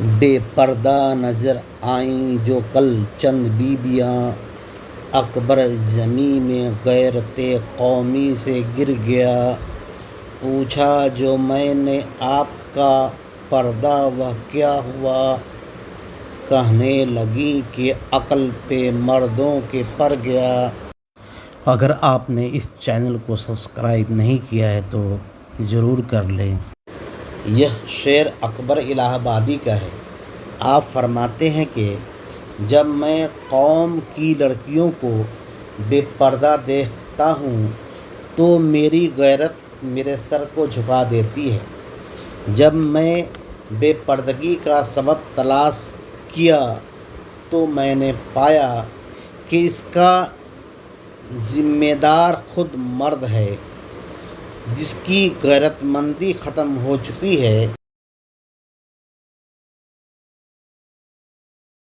بے پردہ نظر آئیں جو کل چند بیبیاں، اکبر زمیں میں غیرت قومی سے گر گیا۔ پوچھا جو میں نے آپ کا پردہ وہ کیا ہوا، کہنے لگیں کہ عقل پہ مردوں کے پڑ گیا۔ اگر آپ نے اس چینل کو سبسکرائب نہیں کیا ہے تو ضرور کر لیں۔ یہ شعر اکبر الہ آبادی کا ہے۔ آپ فرماتے ہیں کہ جب میں قوم کی لڑکیوں کو بے پردہ دیکھتا ہوں تو میری غیرت میرے سر کو جھکا دیتی ہے۔ جب میں بے پردگی کا سبب تلاش کیا تو میں نے پایا کہ اس کا ذمہ دار خود مرد ہے، جس کی غیرت مندی ختم ہو چکی ہے۔